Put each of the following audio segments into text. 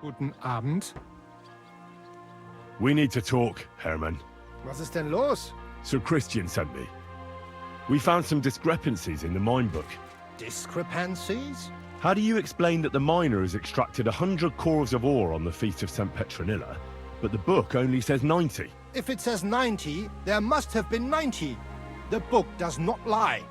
Guten Abend. We need to talk, Herman. Was ist denn los? Sir Christian sent me. We found some discrepancies in the mine book. Discrepancies? How do you explain that the miner has extracted 100 cores of ore on the Feast of St. Petronilla, but the book only says 90? If it says 90, there must have been 90. The book does not lie.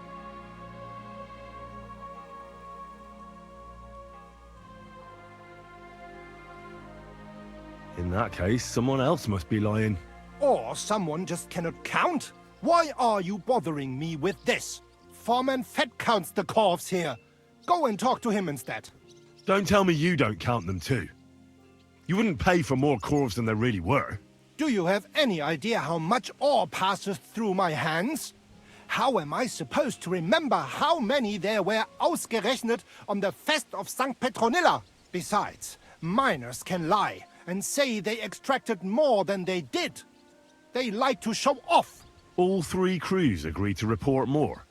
In that case, someone else must be lying. Or someone just cannot count. Why are you bothering me with this? Foreman Fett counts the corves here. Go and talk to him instead. Don't tell me you don't count them too. You wouldn't pay for more corves than there really were. Do you have any idea how much ore passes through my hands? How am I supposed to remember how many there were ausgerechnet on the Fest of St. Petronilla? Besides, miners can lie and say they extracted more than they did. They like to show off. All 3 crews agreed to report more.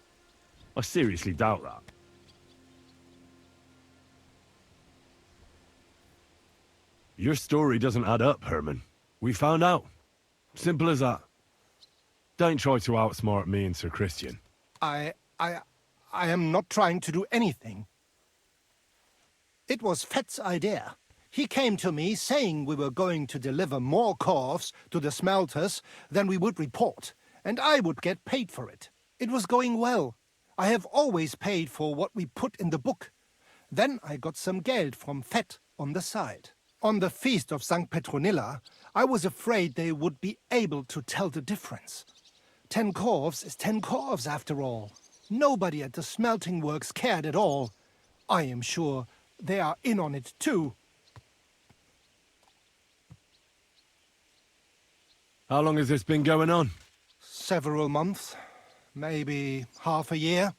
I seriously doubt that. Your story doesn't add up, Herman. We found out. Simple as that. Don't try to outsmart me and Sir Christian. I am not trying to do anything. It was Fett's idea. He came to me saying we were going to deliver more corves to the smelters than we would report, and I would get paid for it. It was going well. I have always paid for what we put in the book. Then I got some geld from Fett on the side. On the Feast of St. Petronilla, I was afraid they would be able to tell the difference. 10 corves is 10 corves after all. Nobody at the smelting works cared at all. I am sure they are in on it too. How long has this been going on? Several months. Maybe half a year.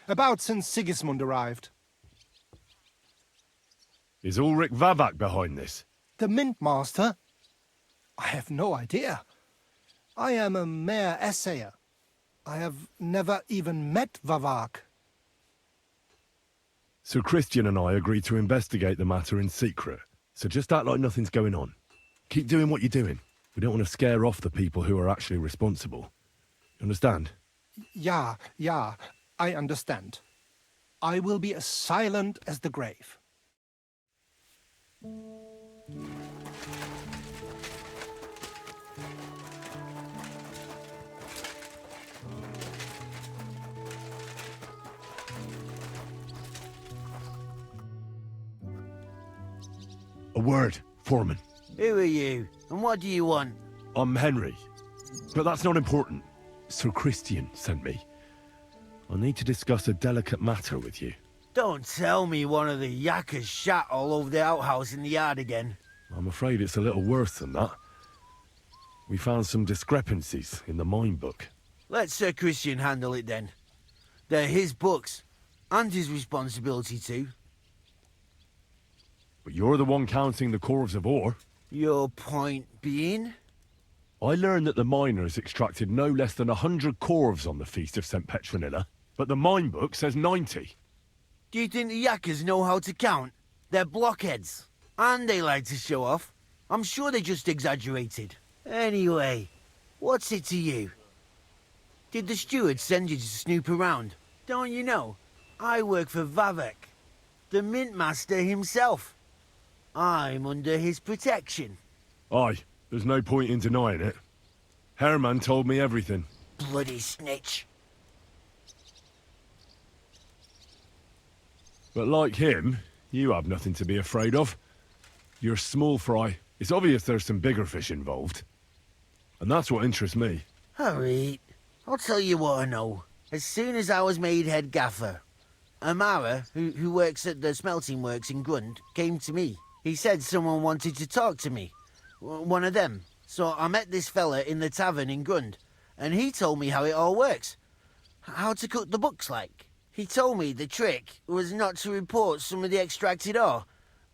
About since Sigismund arrived. Is Ulrich Vavak behind this? The Mint Master? I have no idea. I am a mere assayer. I have never even met Vavak. Sir Christian and I agreed to investigate the matter in secret, so just act like nothing's going on. Keep doing what you're doing. We don't want to scare off the people who are actually responsible. You understand? Yeah, I understand. I will be as silent as the grave. A word, Foreman. Who are you, and what do you want? I'm Henry, but that's not important. Sir Christian sent me. I need to discuss a delicate matter with you. Don't tell me one of the yakkers shat all over the outhouse in the yard again. I'm afraid it's a little worse than that. We found some discrepancies in the mine book. Let Sir Christian handle it then. They're his books, and his responsibility too. But you're the one counting the corves of ore. Your point being? I learned that the miners extracted no less than 100 corves on the Feast of St. Petronilla, but the mine book says 90. Do you think the yakkers know how to count? They're blockheads. And they like to show off. I'm sure they just exaggerated. Anyway, what's it to you? Did the steward send you to snoop around? Don't you know? I work for Vavek, the mint master himself. I'm under his protection. Aye, there's no point in denying it. Herman told me everything. Bloody snitch. But like him, you have nothing to be afraid of. You're small fry. It's obvious there's some bigger fish involved. And that's what interests me. Alright, I'll tell you what I know. As soon as I was made head gaffer, Amara, who works at the smelting works in Grund, came to me. He said someone wanted to talk to me. One of them. So I met this fella in the tavern in Grund, and he told me how it all works. How to cut the books like. He told me the trick was not to report some of the extracted ore,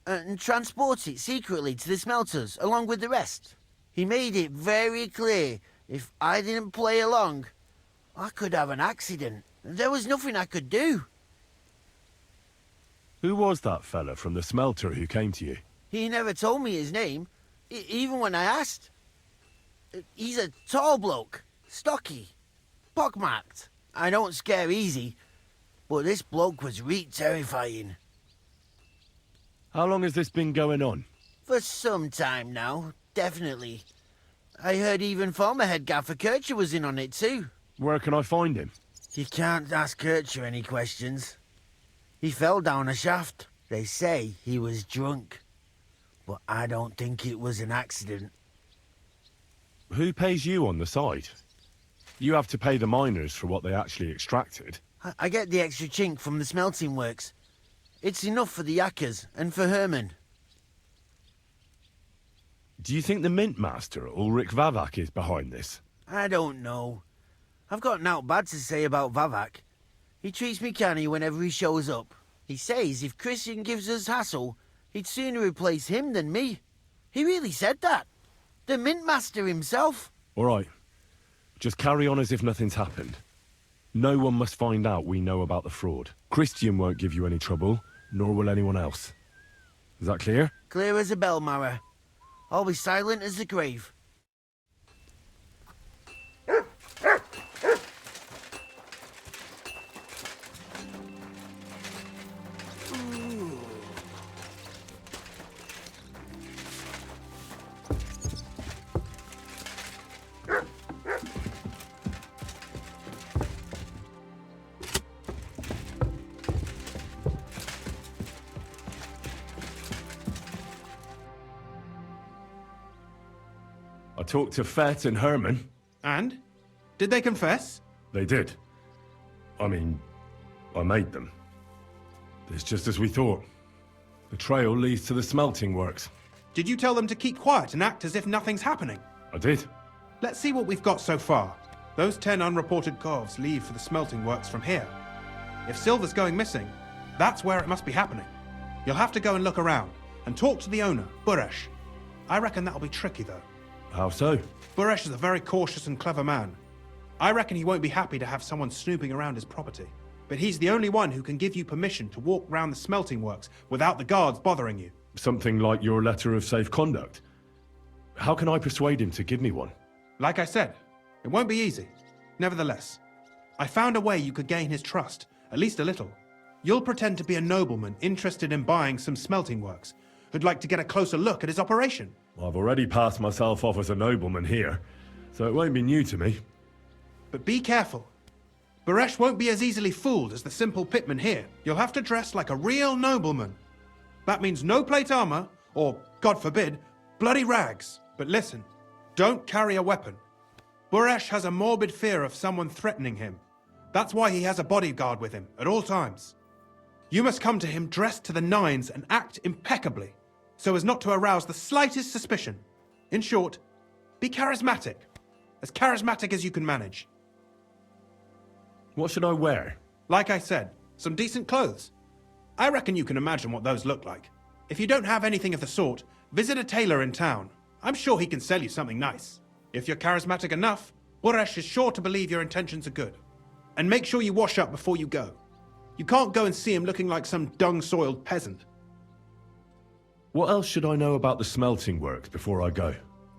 and transport it secretly to the smelters, along with the rest. He made it very clear, if I didn't play along, I could have an accident. There was nothing I could do. Who was that fella from the smelter who came to you? He never told me his name, even when I asked. He's a tall bloke, stocky, pockmarked. I don't scare easy, but this bloke was reet terrifying. How long has this been going on? For some time now, definitely. I heard even former head gaffer Kircher was in on it too. Where can I find him? You can't ask Kircher any questions. He fell down a shaft. They say he was drunk, but I don't think it was an accident. Who pays you on the side? You have to pay the miners for what they actually extracted. I get the extra chink from the smelting works. It's enough for the yakkers and for Herman. Do you think the Mint Master, Ulrich Vavak, is behind this? I don't know. I've got naught bad to say about Vavak. He treats me canny whenever he shows up. He says if Christian gives us hassle, he'd sooner replace him than me. He really said that. The Mint Master himself. All right. Just carry on as if nothing's happened. No one must find out we know about the fraud. Christian won't give you any trouble, nor will anyone else. Is that clear? Clear as a bell, Mara. I'll be silent as the grave. I talked to Fett and Herman. And? Did they confess? They did. I mean, I made them. It's just as we thought. The trail leads to the smelting works. Did you tell them to keep quiet and act as if nothing's happening? I did. Let's see what we've got so far. Those 10 unreported corves leave for the smelting works from here. If silver's going missing, that's where it must be happening. You'll have to go and look around and talk to the owner, Buresh. I reckon that'll be tricky, though. How so? Buresh is a very cautious and clever man. I reckon he won't be happy to have someone snooping around his property. But he's the only one who can give you permission to walk round the smelting works without the guards bothering you. Something like your letter of safe conduct. How can I persuade him to give me one? Like I said, it won't be easy. Nevertheless, I found a way you could gain his trust, at least a little. You'll pretend to be a nobleman interested in buying some smelting works, who'd like to get a closer look at his operation. I've already passed myself off as a nobleman here, so it won't be new to me. But be careful. Buresh won't be as easily fooled as the simple pitman here. You'll have to dress like a real nobleman. That means no plate armor, or, God forbid, bloody rags. But listen, don't carry a weapon. Buresh has a morbid fear of someone threatening him. That's why he has a bodyguard with him at all times. You must come to him dressed to the nines and act impeccably, so as not to arouse the slightest suspicion. In short, be charismatic as you can manage. What should I wear? Like I said, some decent clothes. I reckon you can imagine what those look like. If you don't have anything of the sort, visit a tailor in town. I'm sure he can sell you something nice. If you're charismatic enough, Buresh is sure to believe your intentions are good. And make sure you wash up before you go. You can't go and see him looking like some dung-soiled peasant. What else should I know about the smelting works before I go?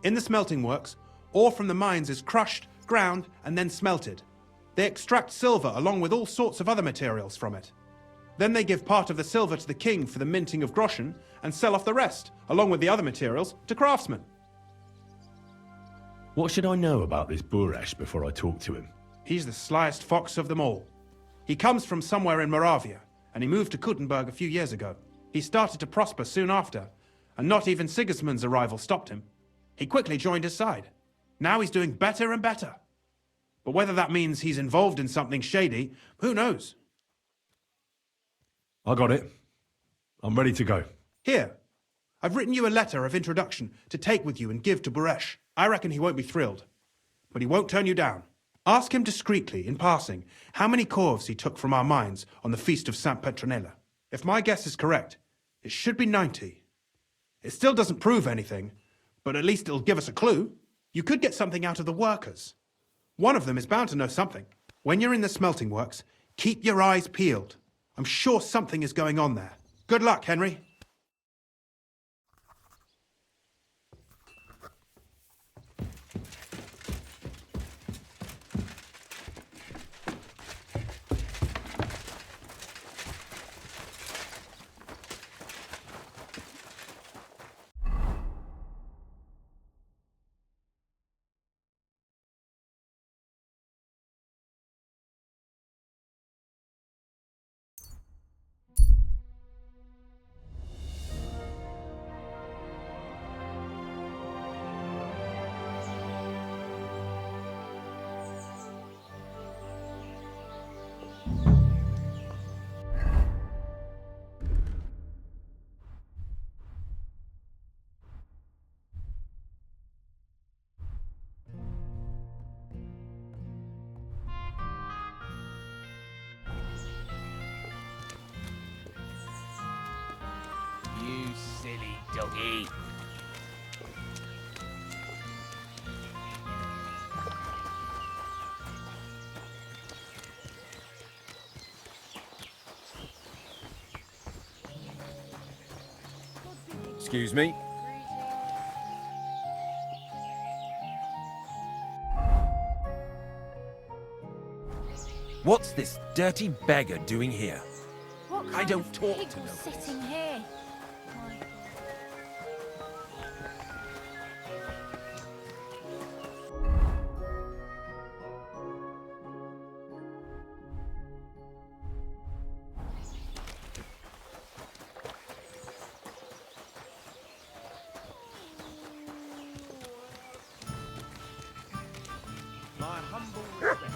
In the smelting works, ore from the mines is crushed, ground, and then smelted. They extract silver along with all sorts of other materials from it. Then they give part of the silver to the king for the minting of groschen and sell off the rest, along with the other materials, to craftsmen. What should I know about this Buresh before I talk to him? He's the slyest fox of them all. He comes from somewhere in Moravia, and he moved to Kuttenberg a few years ago. He started to prosper soon after, and not even Sigismund's arrival stopped him. He quickly joined his side. Now he's doing better and better. But whether that means he's involved in something shady, who knows? I got it. I'm ready to go. Here, I've written you a letter of introduction to take with you and give to Buresh. I reckon he won't be thrilled, but he won't turn you down. Ask him discreetly, in passing, how many corves he took from our mines on the feast of Saint Petronella. If my guess is correct, it should be 90. It still doesn't prove anything, but at least it'll give us a clue. You could get something out of the workers. One of them is bound to know something. When you're in the smelting works, keep your eyes peeled. I'm sure something is going on there. Good luck, Henry. Hey. Excuse me? What's this dirty beggar doing here? What I kind don't of talk pig to was nobody. sitting here? My humble respect.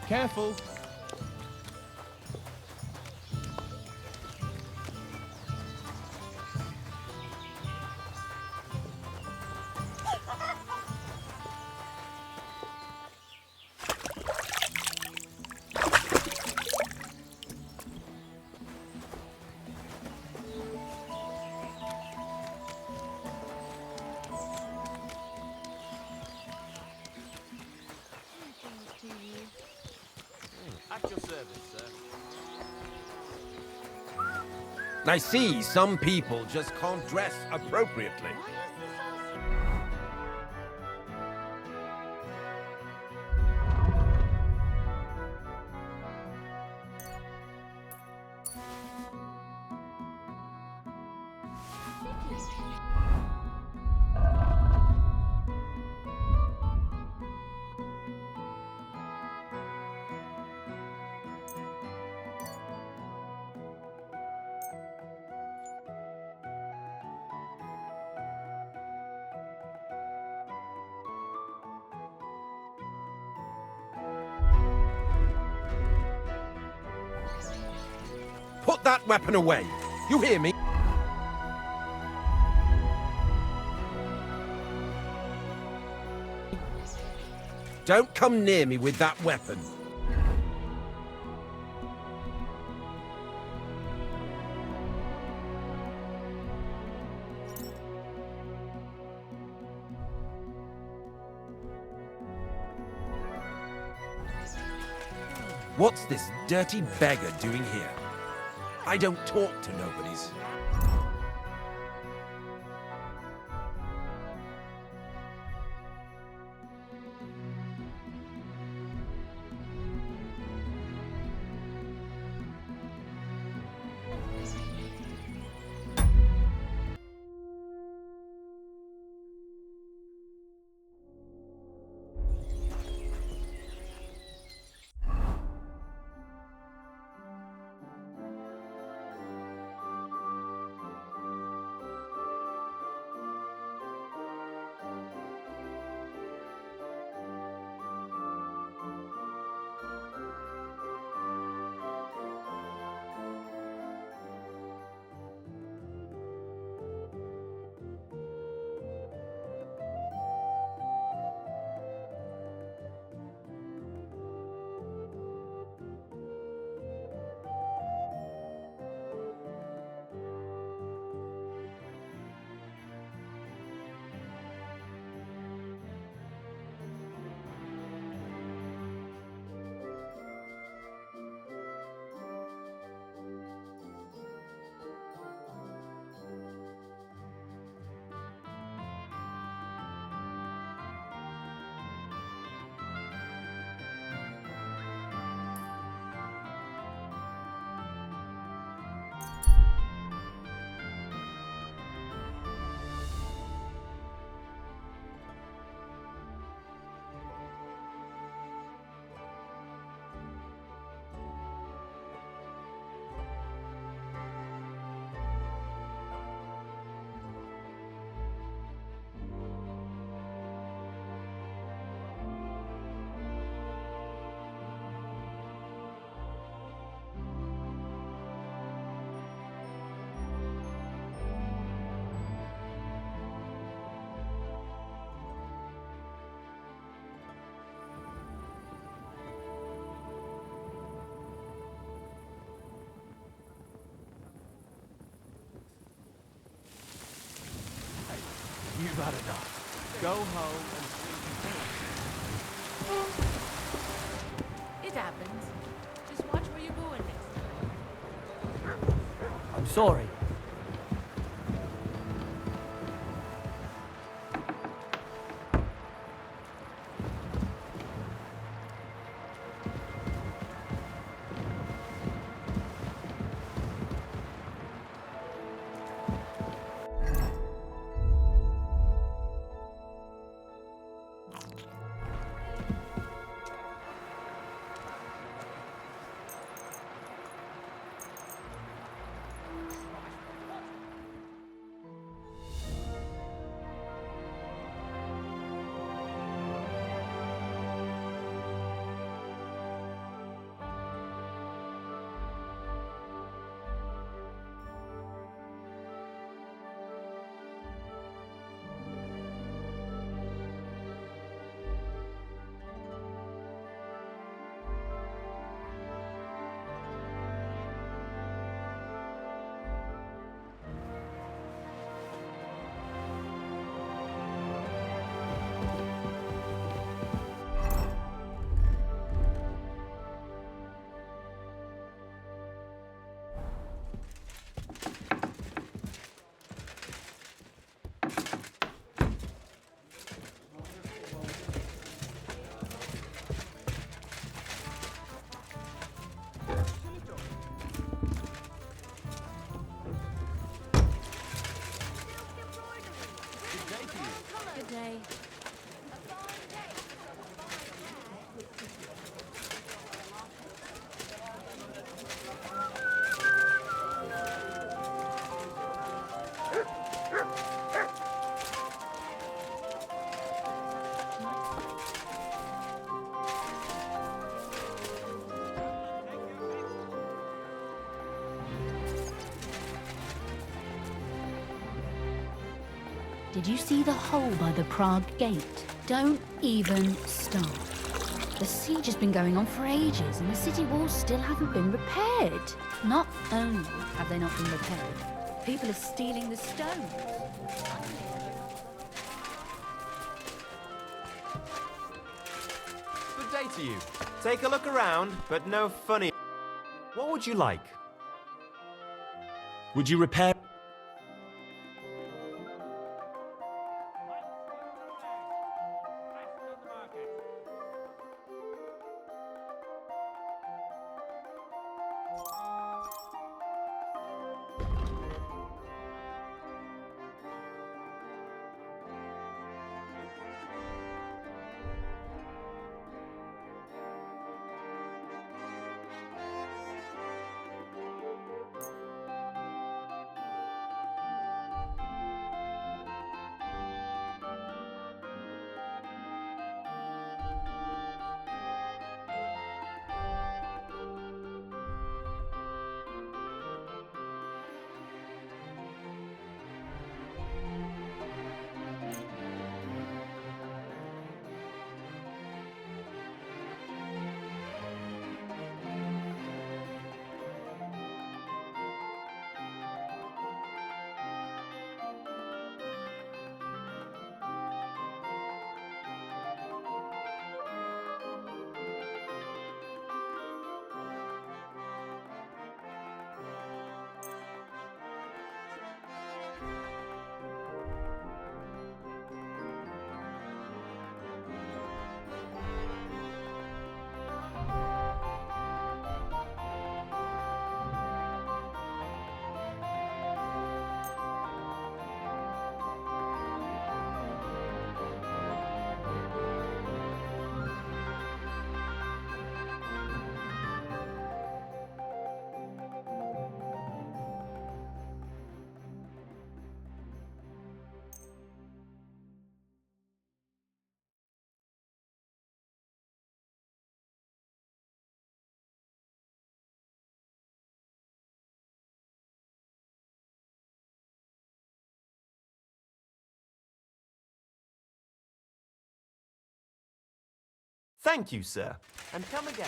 Careful! At your service, sir. I see some people just can't dress appropriately. Put that weapon away. You hear me? Don't come near me with that weapon. What's this dirty beggar doing here? I don't talk to nobodies. I've had enough. Go home and sleep. It happens. Just watch where you're going next time. I'm sorry. Good day. Did you see the hole by the Prague gate? Don't even start. The siege has been going on for ages and the city walls still haven't been repaired. Not only have they not been repaired, people are stealing the stones. Good day to you. Take a look around, but no funny. What would you like? Would you repair? Thank you, sir. And come again.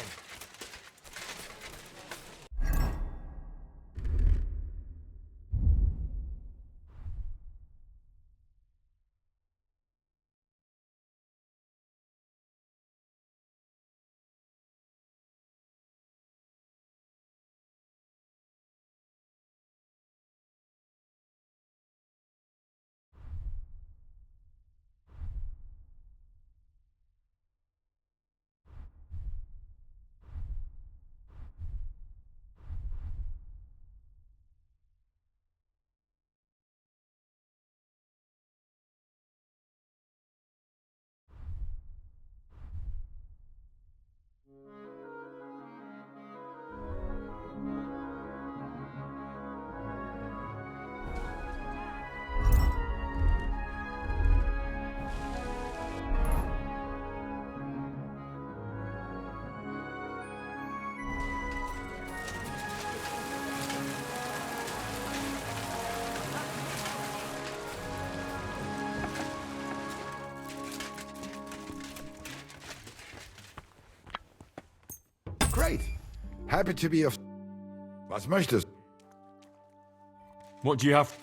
Happy to be of... Was möchtest? What do you have?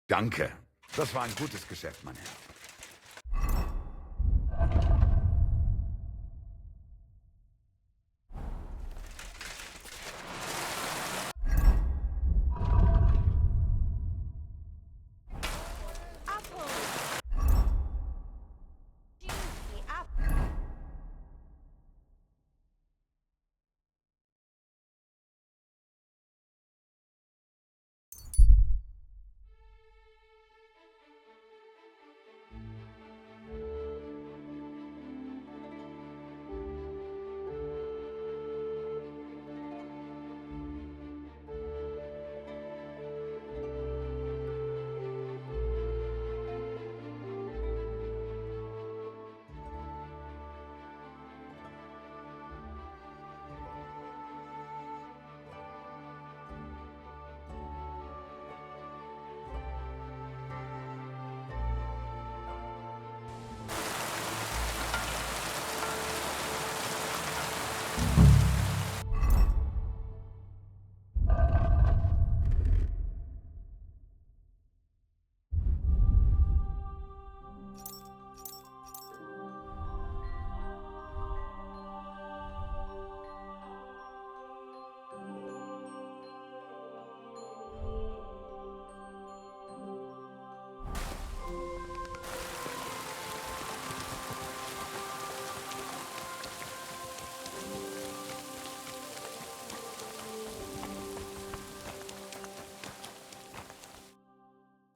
Danke. Das war ein gutes Geschäft, mein Herr.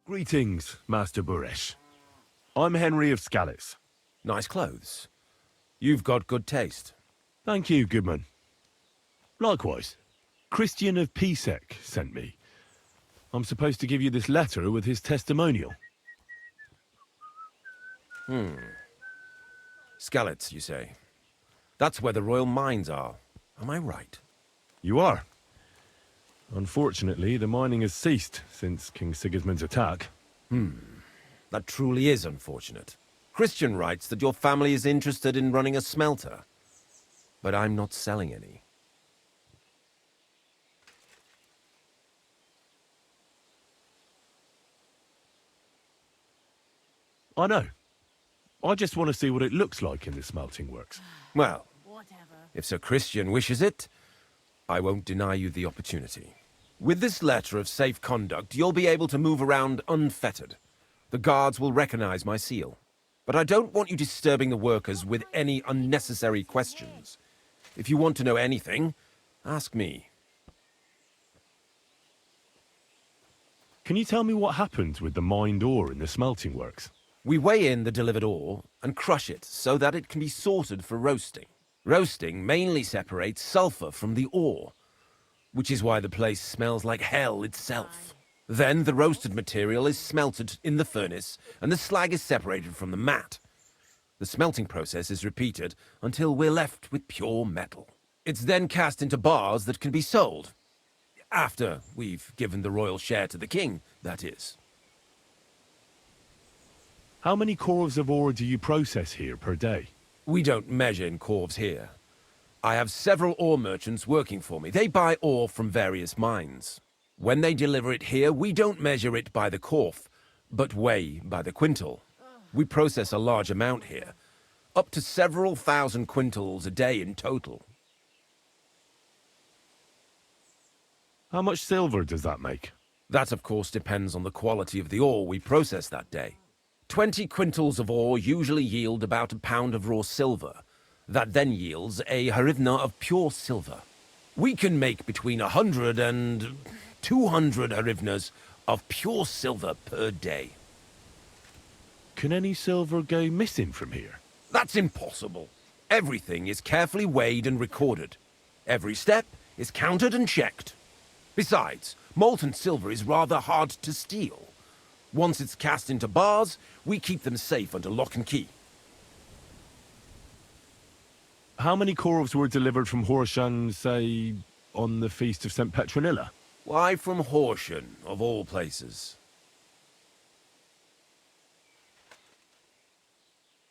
Greetings, Master Buresh. I'm Henry of Scalitz. Nice clothes. You've got good taste. Thank you, Goodman. Likewise, Christian of Pisek sent me. I'm supposed to give you this letter with his testimonial. Scalitz, you say? That's where the royal mines are. Am I right? You are. Unfortunately, the mining has ceased since King Sigismund's attack. That truly is unfortunate. Christian writes that your family is interested in running a smelter. But I'm not selling any. I know. I just want to see what it looks like in the smelting works. Well, if Sir Christian wishes it, I won't deny you the opportunity. With this letter of safe conduct, you'll be able to move around unfettered. The guards will recognize my seal. But I don't want you disturbing the workers with any unnecessary questions. If you want to know anything, ask me. Can you tell me what happened with the mined ore in the smelting works? We weigh in the delivered ore and crush it so that it can be sorted for roasting. Roasting mainly separates sulfur from the ore, which is why the place smells like hell itself. Then the roasted material is smelted in the furnace and the slag is separated from the matte. The smelting process is repeated until we're left with pure metal. It's then cast into bars that can be sold. After we've given the royal share to the king, that is. How many corves of ore do you process here per day? We don't measure in corves here. I have several ore merchants working for me. They buy ore from various mines. When they deliver it here, we don't measure it by the corf, but weigh by the quintal. We process a large amount here, up to several thousand quintals a day in total. How much silver does that make? That, of course, depends on the quality of the ore we process that day. 20 quintals of ore usually yield about a pound of raw silver. That then yields a hryvnia of pure silver. We can make between 100 and 200 hryvnias of pure silver per day. Can any silver go missing from here? That's impossible. Everything is carefully weighed and recorded. Every step is counted and checked. Besides, molten silver is rather hard to steal. Once it's cast into bars, we keep them safe under lock and key. How many corves were delivered from Horshan, say, on the Feast of St. Petronilla? Why from Horsham, of all places?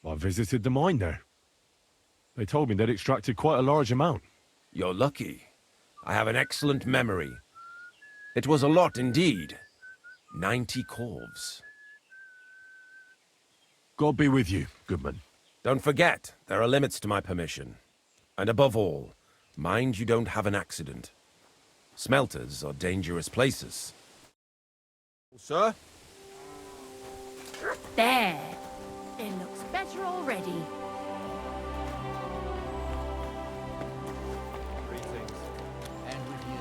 I visited the mine there. They told me they'd extracted quite a large amount. You're lucky. I have an excellent memory. It was a lot indeed. 90 corves. God be with you, Goodman. Don't forget, there are limits to my permission. And above all, mind you don't have an accident. Smelters are dangerous places. Sir? There. It looks better already. Greetings. And with you.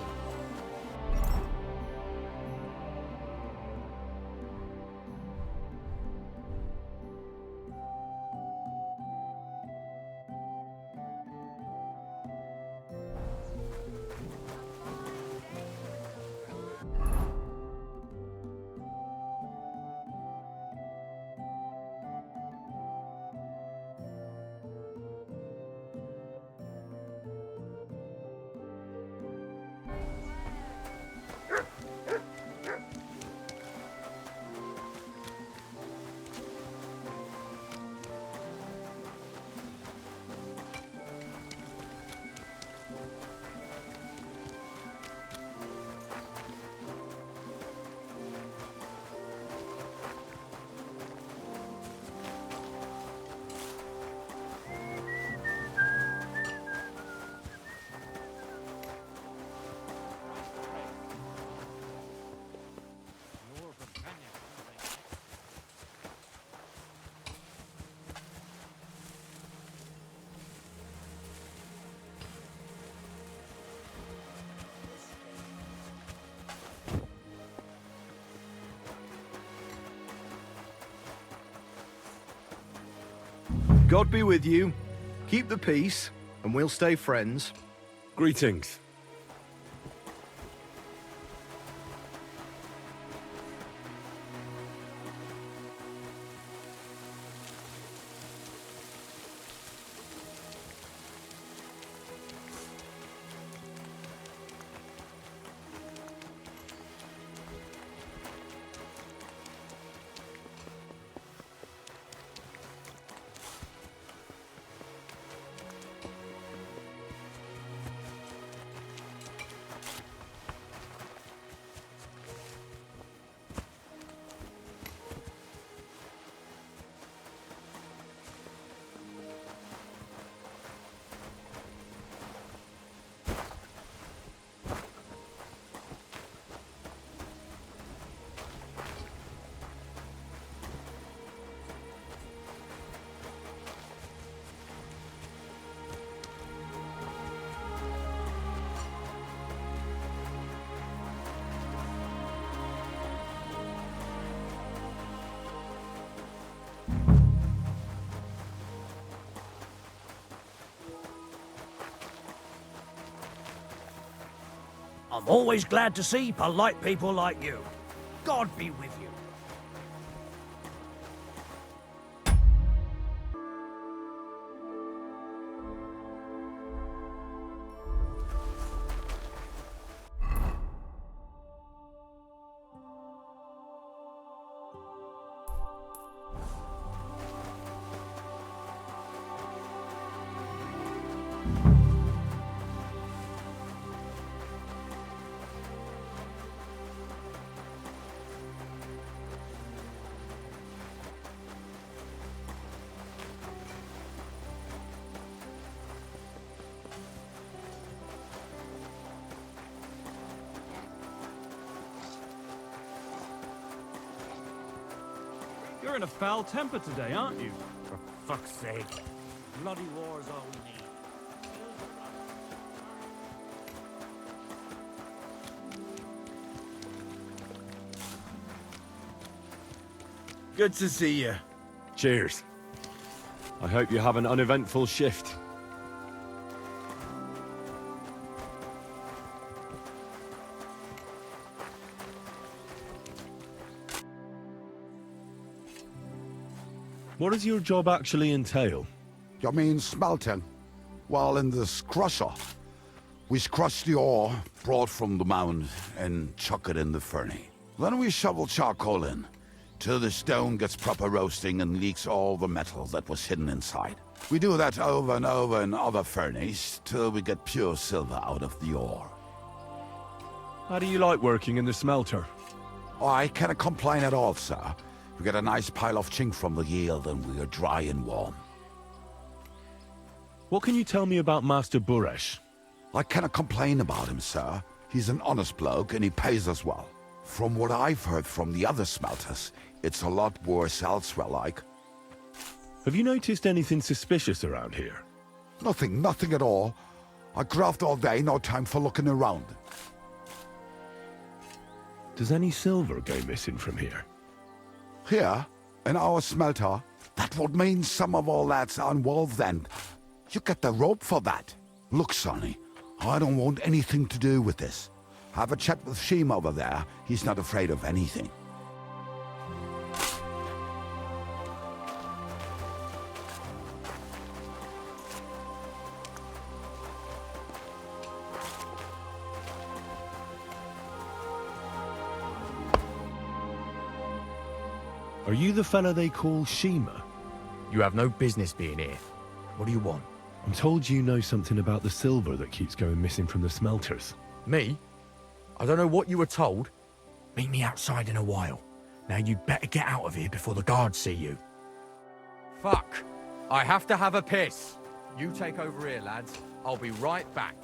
God be with you. Keep the peace, and we'll stay friends. Greetings. I'm always glad to see polite people like you. God be with you. You're in a foul temper today, aren't you? For fuck's sake. Bloody war's all we need. Good to see you. Cheers. I hope you have an uneventful shift. What does your job actually entail? You mean smelting? Well, in this crusher, we crush the ore brought from the mound and chuck it in the furnace. Then we shovel charcoal in, till the stone gets proper roasting and leaks all the metal that was hidden inside. We do that over and over in other furnaces, till we get pure silver out of the ore. How do you like working in the smelter? Oh, I cannot complain at all, sir. We get a nice pile of chink from the yield and we are dry and warm. What can you tell me about Master Buresh? I cannot complain about him, sir. He's an honest bloke and he pays us well. From what I've heard from the other smelters, it's a lot worse elsewhere, like. Have you noticed anything suspicious around here? Nothing at all. I graft all day, no time for looking around. Does any silver go missing from here? Here, in our smelter, that would mean some of our lads are involved then. You get the rope for that. Look, Sonny, I don't want anything to do with this. Have a chat with Sheem over there. He's not afraid of anything. Are you the fella they call Shima? You have no business being here. What do you want? I'm told you know something about the silver that keeps going missing from the smelters. Me? I don't know what you were told. Meet me outside in a while. Now you'd better get out of here before the guards see you. Fuck! I have to have a piss. You take over here, lads. I'll be right back.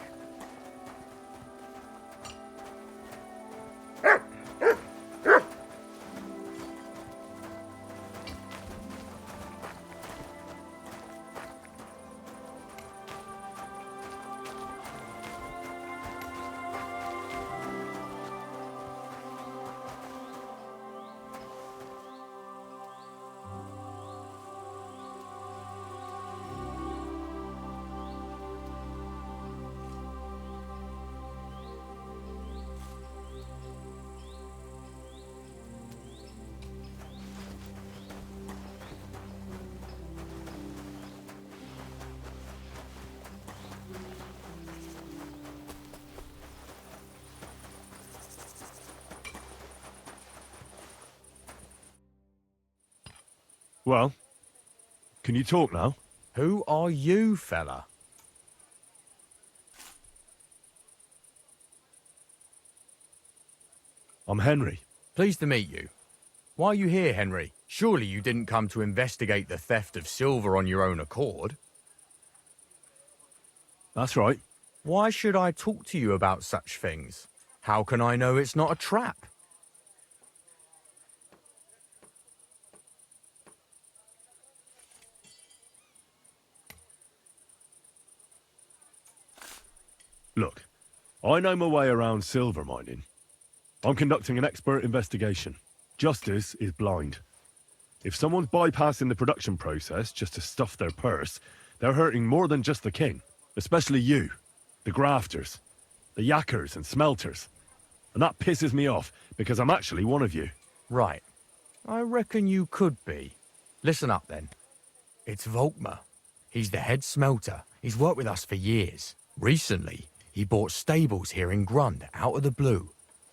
Well, can you talk now? Who are you, fella? I'm Henry. Pleased to meet you. Why are you here, Henry? Surely you didn't come to investigate the theft of silver on your own accord? That's right. Why should I talk to you about such things? How can I know it's not a trap? Look, I know my way around silver mining. I'm conducting an expert investigation. Justice is blind. If someone's bypassing the production process just to stuff their purse, they're hurting more than just the king. Especially you, the grafters, the yackers and smelters. And that pisses me off, because I'm actually one of you. Right. I reckon you could be. Listen up, then. It's Volkmar. He's the head smelter. He's worked with us for years. Recently, he bought stables here in Grund, out of the blue.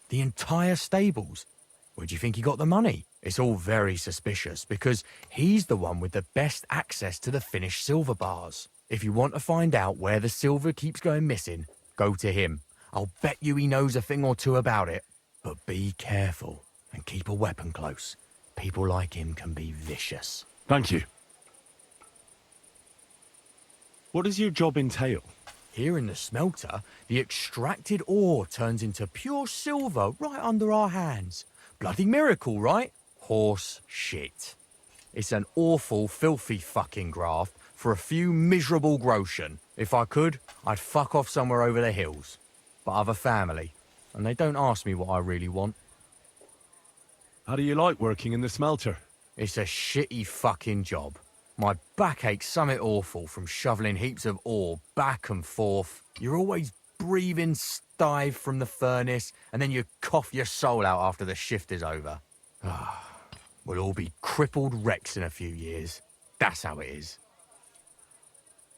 The entire stables. Where do you think he got the money? It's all very suspicious, because he's the one with the best access to the finished silver bars. If you want to find out where the silver keeps going missing, go to him. I'll bet you he knows a thing or two about it. But be careful, and keep a weapon close. People like him can be vicious. Thank you. What does your job entail? Here in the smelter, the extracted ore turns into pure silver right under our hands. Bloody miracle, right? Horse shit. It's an awful, filthy fucking graft for a few miserable groschen. If I could, I'd fuck off somewhere over the hills. But I've a family, and they don't ask me what I really want. How do you like working in the smelter? It's a shitty fucking job. My back aches something awful from shoveling heaps of ore back and forth. You're always breathing stive from the furnace, and then you cough your soul out after the shift is over. We'll all be crippled wrecks in a few years. That's how it is.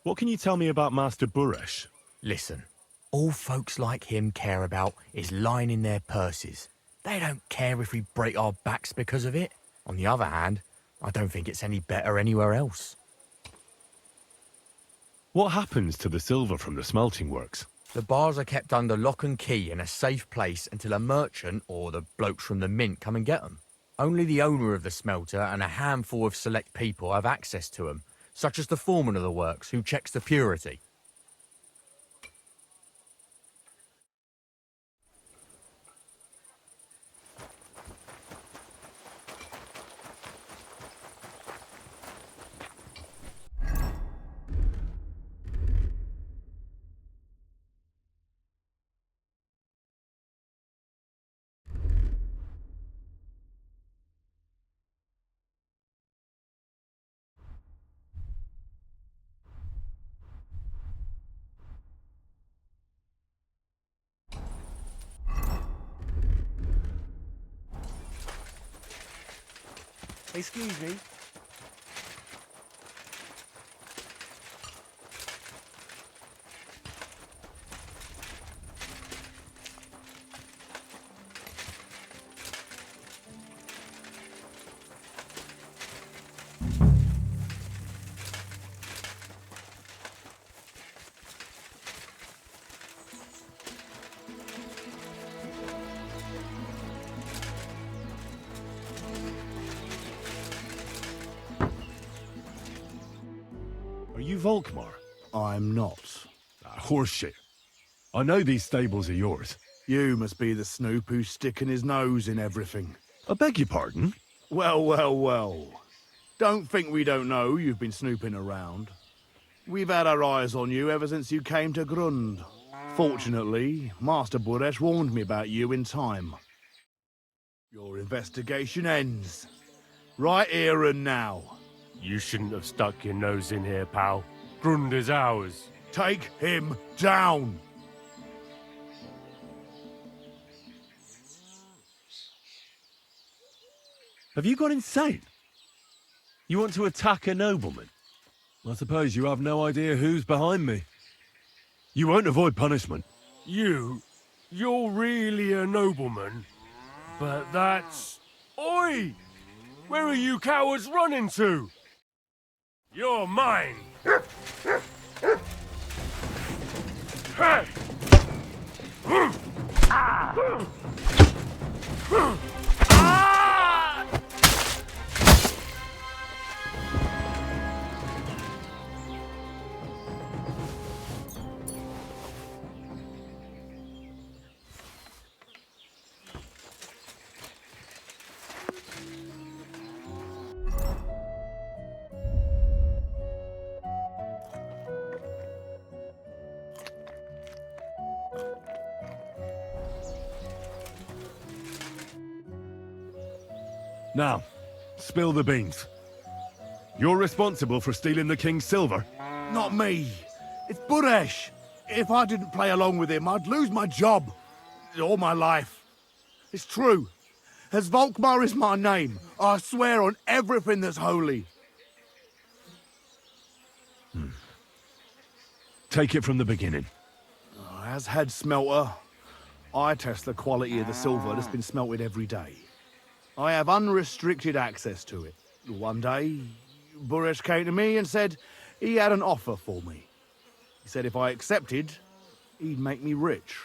What can you tell me about Master Buresh? Listen, all folks like him care about is lining their purses. They don't care if we break our backs because of it. On the other hand, I don't think it's any better anywhere else. What happens to the silver from the smelting works? The bars are kept under lock and key in a safe place until a merchant or the blokes from the mint come and get them. Only the owner of the smelter and a handful of select people have access to them, such as the foreman of the works who checks the purity. Excuse me. Are you Volkmar? I'm not. Horseshit. I know these stables are yours. You must be the snoop who's sticking his nose in everything. I beg your pardon? Well, well, well. Don't think we don't know you've been snooping around. We've had our eyes on you ever since you came to Grund. Fortunately, Master Buresh warned me about you in time. Your investigation ends. Right here and now. You shouldn't have stuck your nose in here, pal. Grund is ours. Take him down! Have you gone insane? You want to attack a nobleman? I suppose you have no idea who's behind me. You won't avoid punishment. You're really a nobleman? But that's... Oi! Where are you cowards running to? You're mine! Hey! Now, spill the beans. You're responsible for stealing the king's silver? Not me. It's Buresh. If I didn't play along with him, I'd lose my job. Or my life. It's true. As Volkmar is my name, I swear on everything that's holy. Take it from the beginning. As head smelter, I test the quality of the silver that's been smelted every day. I have unrestricted access to it. One day, Buresh came to me and said he had an offer for me. He said if I accepted, he'd make me rich.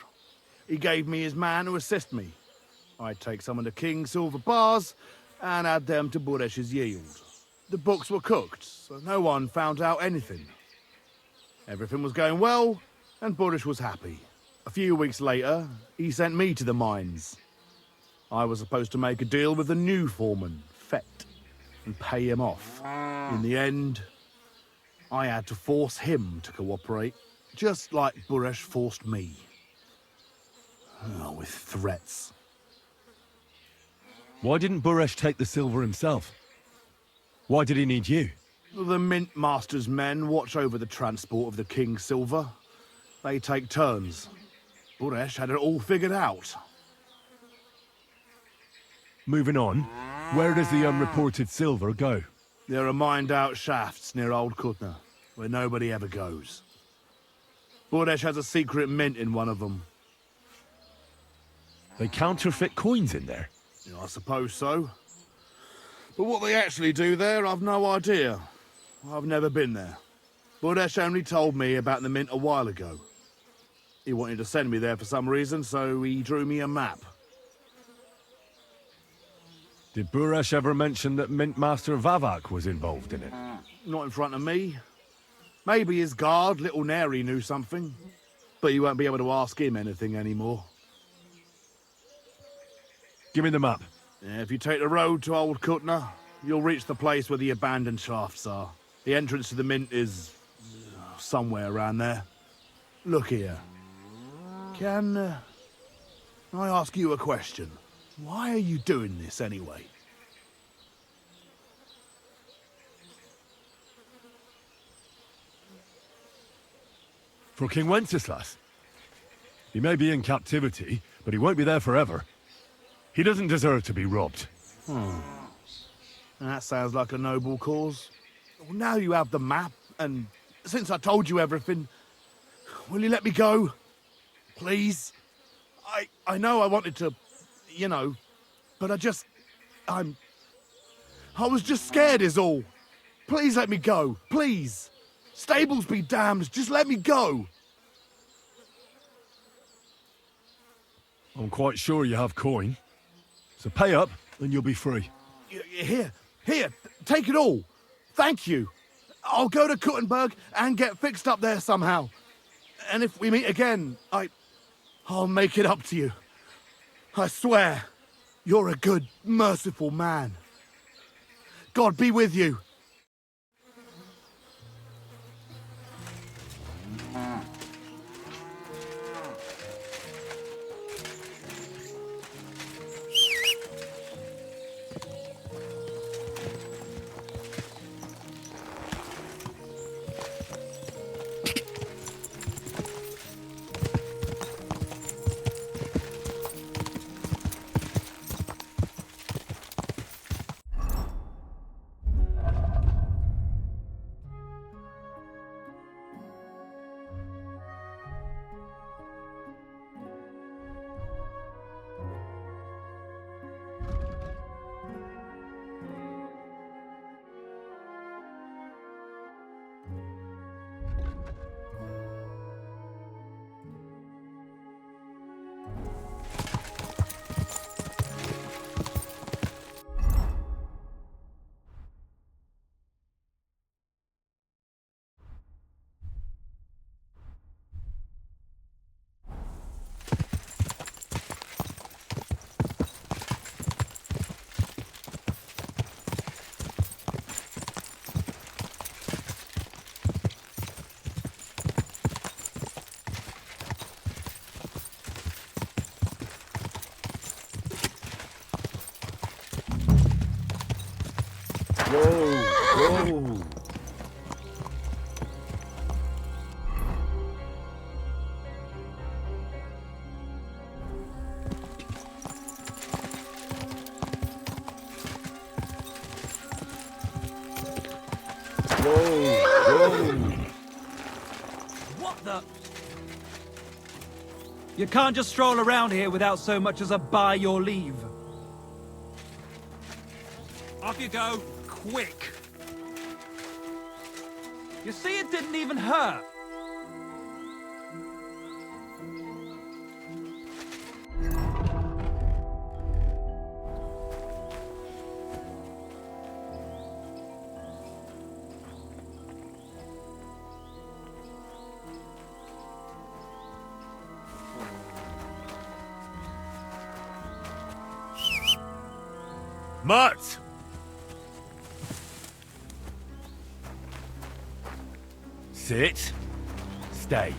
He gave me his man to assist me. I'd take some of the king's silver bars and add them to Buresh's yield. The books were cooked, so no one found out anything. Everything was going well, and Buresh was happy. A few weeks later, he sent me to the mines. I was supposed to make a deal with the new foreman, Fett, and pay him off. In the end, I had to force him to cooperate, just like Buresh forced me. With threats. Why didn't Buresh take the silver himself? Why did he need you? The Mint Master's men watch over the transport of the king's silver. They take turns. Buresh had it all figured out. Moving on, where does the unreported silver go? There are mined-out shafts near Old Kutna, where nobody ever goes. Burdesh has a secret mint in one of them. They counterfeit coins in there? Yeah, I suppose so. But what they actually do there, I've no idea. I've never been there. Burdesh only told me about the mint a while ago. He wanted to send me there for some reason, so he drew me a map. Did Buresh ever mention that Mint Master Vavak was involved in it? Not in front of me. Maybe his guard, Little Neri, knew something. But you won't be able to ask him anything anymore. Give me the map. Yeah, if you take the road to Old Kutna, you'll reach the place where the abandoned shafts are. The entrance to the mint is somewhere around there. Look here. Can I ask you a question? Why are you doing this anyway? For King Wenceslas. He may be in captivity, but he won't be there forever. He doesn't deserve to be robbed. That sounds like a noble cause. Well, now you have the map, and since I told you everything, will you let me go? Please? I know I wanted to, you know, but I was just scared is all. Please let me go, please. Stables be damned, just let me go. I'm quite sure you have coin. So pay up, and you'll be free. Here, take it all. Thank you. I'll go to Kuttenberg and get fixed up there somehow. And if we meet again, I'll make it up to you. I swear, you're a good, merciful man. God be with you. Whoa! What the? You can't just stroll around here without so much as a by your leave. Off you go, quick. You see, it didn't even hurt. Mutt! Sit. Stay.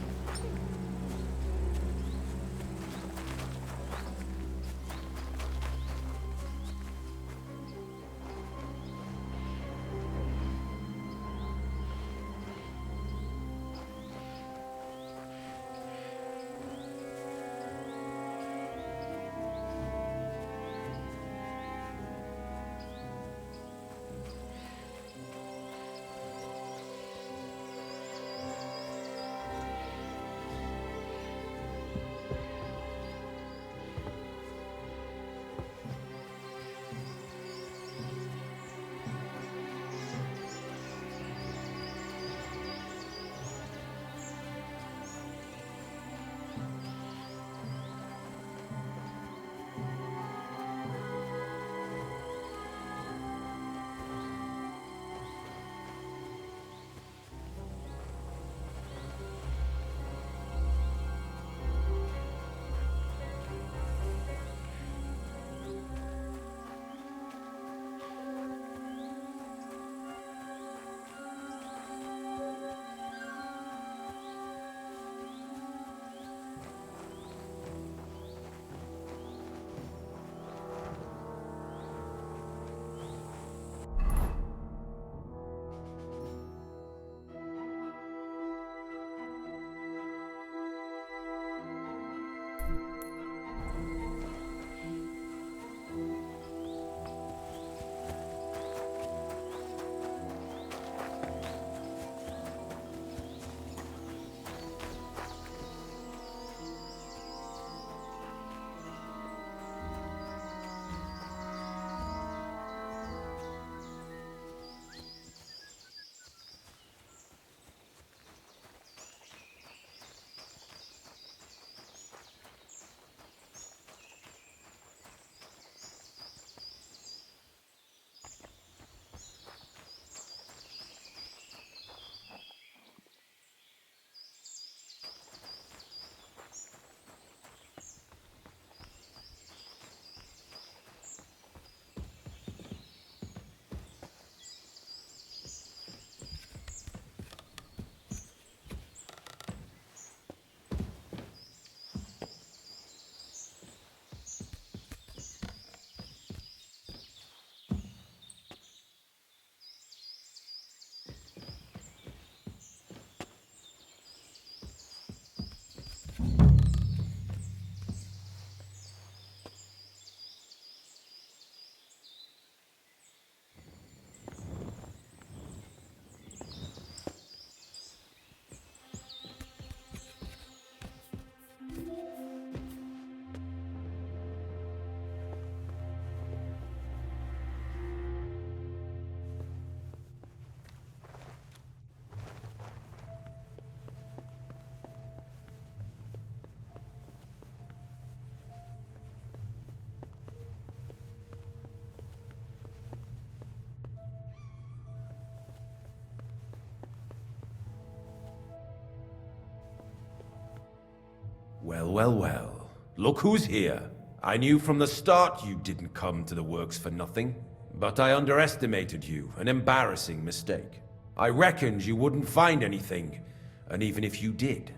Well, well, well. Look who's here. I knew from the start you didn't come to the works for nothing. But I underestimated you, an embarrassing mistake. I reckoned you wouldn't find anything, and even if you did,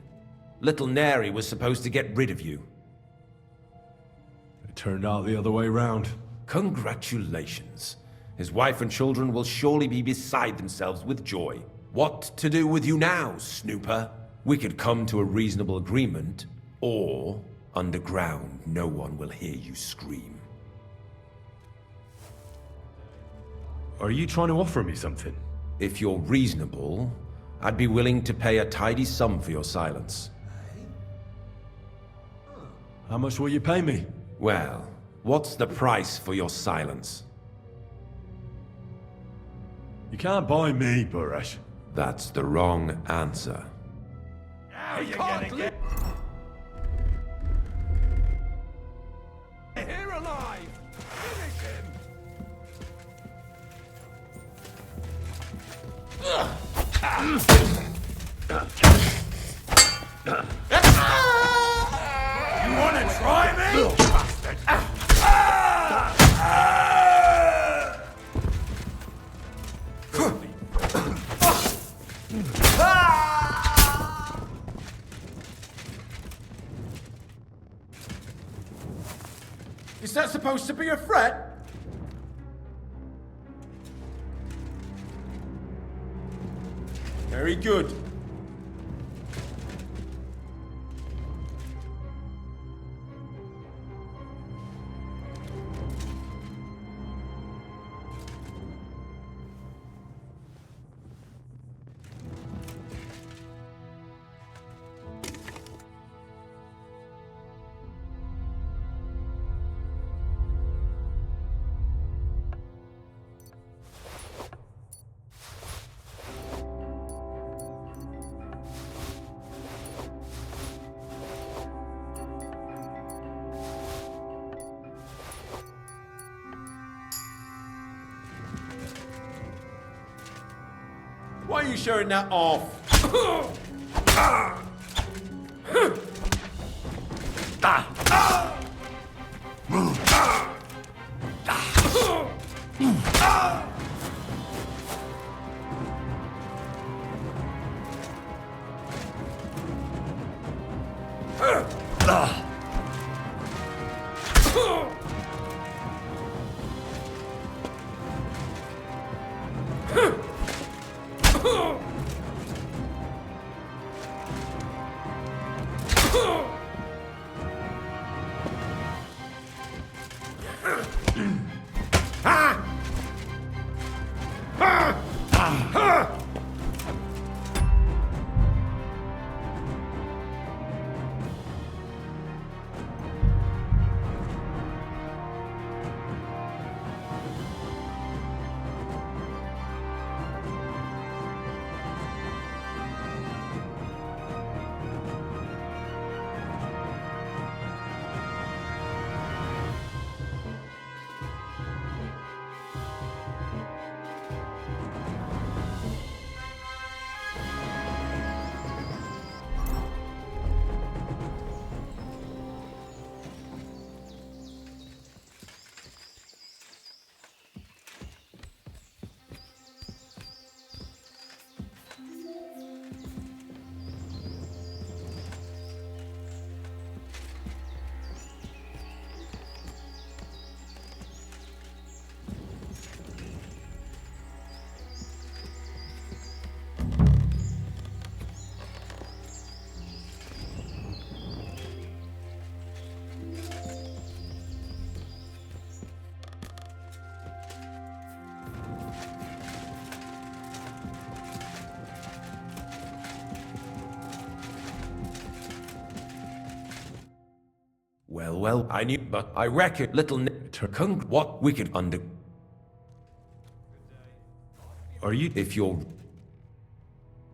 little Neri was supposed to get rid of you. It turned out the other way round. Congratulations. His wife and children will surely be beside themselves with joy. What to do with you now, Snooper? We could come to a reasonable agreement, or underground no one will hear you scream. Are you trying to offer me something? If you're reasonable, I'd be willing to pay a tidy sum for your silence. How much will you pay me? Well, what's the price for your silence? You can't buy me, Buresh. That's the wrong answer. Now you're gonna get here alive! Finish him! You wanna try me? Bastard! Is that supposed to be a threat? Very good. Why are you showing that off? Well, I knew, but I reckon little what we could under... Are you... If you're...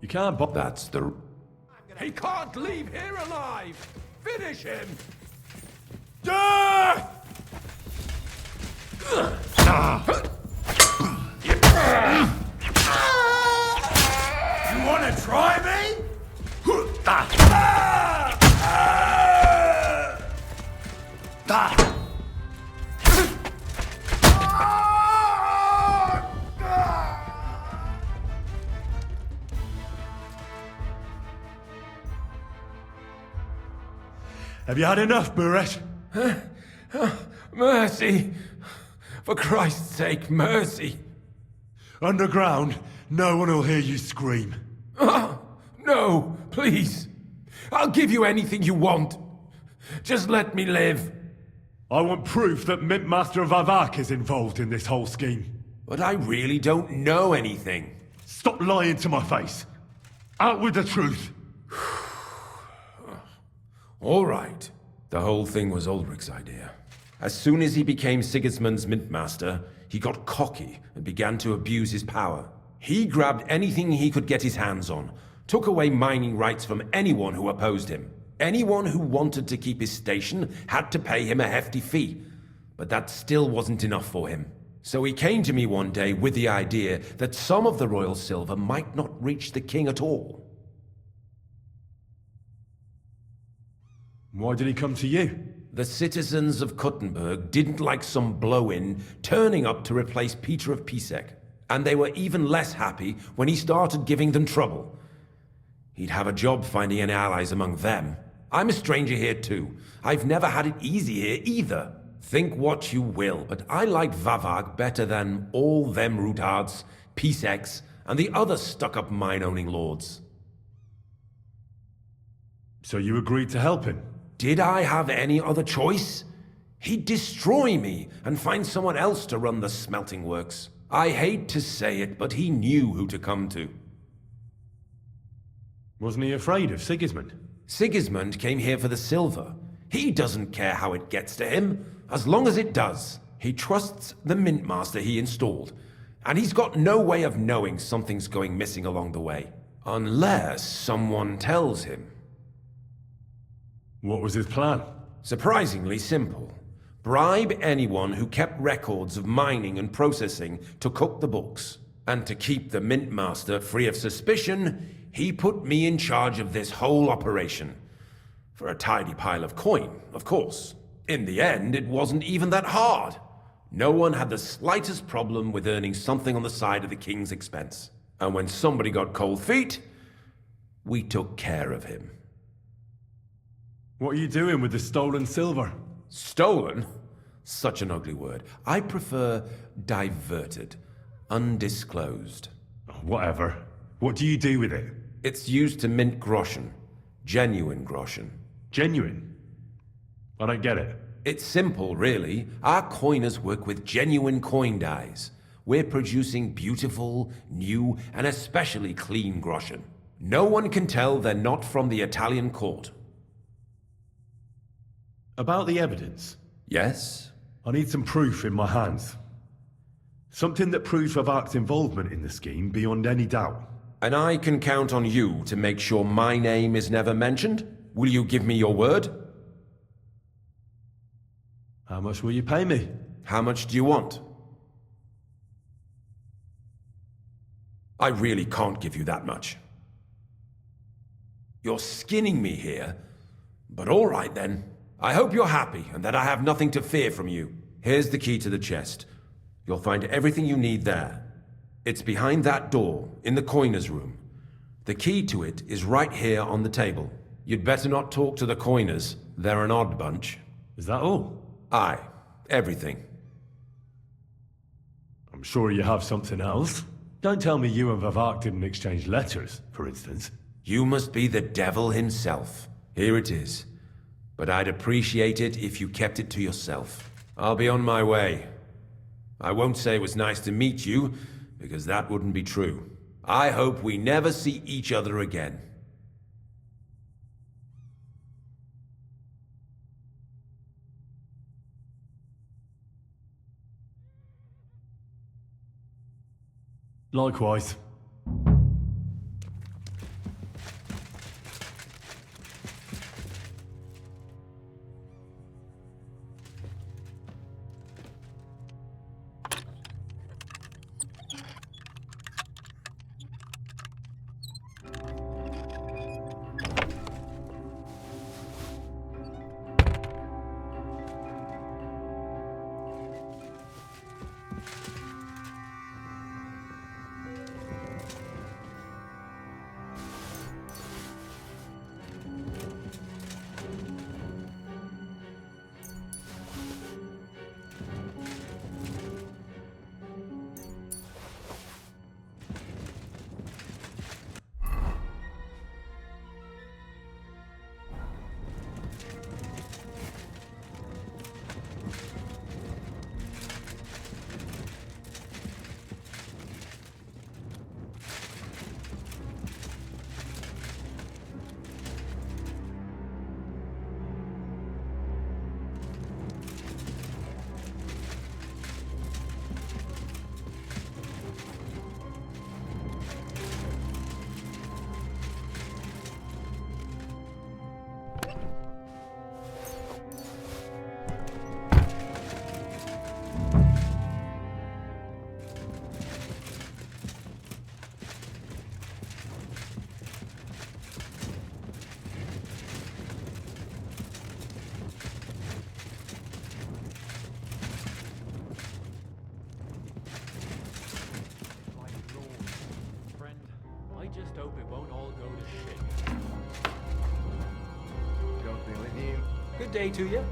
You can't buy... That's the... He can't leave here alive! Finish him! You wanna try me? Have you had enough, Buresh? Mercy! For Christ's sake, mercy! Underground, no one will hear you scream. No, please. I'll give you anything you want. Just let me live. I want proof that Mint Master Vavak is involved in this whole scheme. But I really don't know anything. Stop lying to my face. Out with the truth. All right. The whole thing was Ulrich's idea. As soon as he became Sigismund's Mint Master, he got cocky and began to abuse his power. He grabbed anything he could get his hands on, took away mining rights from anyone who opposed him. Anyone who wanted to keep his station had to pay him a hefty fee, but that still wasn't enough for him. So he came to me one day with the idea that some of the royal silver might not reach the king at all. Why did he come to you? The citizens of Kuttenberg didn't like some blow-in turning up to replace Peter of Pisek, and they were even less happy when he started giving them trouble. He'd have a job finding any allies among them. I'm a stranger here too. I've never had it easy here either. Think what you will, but I like Vavag better than all them Rutards, Piseks, and the other stuck-up mine-owning lords. So you agreed to help him? Did I have any other choice? He'd destroy me and find someone else to run the smelting works. I hate to say it, but he knew who to come to. Wasn't he afraid of Sigismund? Sigismund came here for the silver. He doesn't care how it gets to him, as long as it does. He trusts the Mint Master he installed, and he's got no way of knowing something's going missing along the way. Unless someone tells him. What was his plan? Surprisingly simple. Bribe anyone who kept records of mining and processing to cook the books. And to keep the Mint Master free of suspicion, he put me in charge of this whole operation. For a tidy pile of coin, of course. In the end, it wasn't even that hard. No one had the slightest problem with earning something on the side of the king's expense. And when somebody got cold feet, we took care of him. What are you doing with the stolen silver? Stolen? Such an ugly word. I prefer diverted. Undisclosed. Whatever. What do you do with it? It's used to mint groschen. Genuine groschen. Genuine? I don't get it. It's simple, really. Our coiners work with genuine coin dyes. We're producing beautiful, new, and especially clean groschen. No one can tell they're not from the Italian court. About the evidence? Yes? I need some proof in my hands. Something that proves Vavak's involvement in the scheme beyond any doubt. And I can count on you to make sure my name is never mentioned? Will you give me your word? How much will you pay me? How much do you want? I really can't give you that much. You're skinning me here, but all right then. I hope you're happy and that I have nothing to fear from you. Here's the key to the chest. You'll find everything you need there. It's behind that door, in the coiner's room. The key to it is right here on the table. You'd better not talk to the coiners. They're an odd bunch. Is that all? Aye, everything. I'm sure you have something else. Don't tell me you and Vavak didn't exchange letters, for instance. You must be the devil himself. Here it is. But I'd appreciate it if you kept it to yourself. I'll be on my way. I won't say it was nice to meet you, because that wouldn't be true. I hope we never see each other again. Likewise. day to you.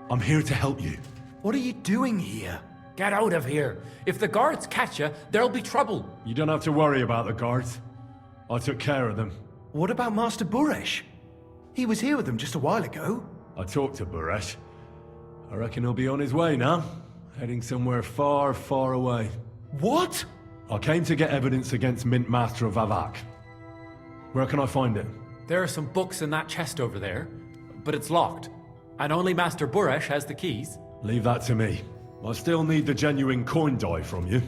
I'm here to help you. What are you doing here? Get out of here. If the guards catch you, there'll be trouble. You don't have to worry about the guards. I took care of them. What about Master Buresh? He was here with them just a while ago. I talked to Buresh. I reckon he'll be on his way now. Heading somewhere far, far away. What? I came to get evidence against Mint Master Vavak. Where can I find it? There are some books in that chest over there, but it's locked. And only Master Buresh has the keys. Leave that to me. I still need the genuine coin die from you.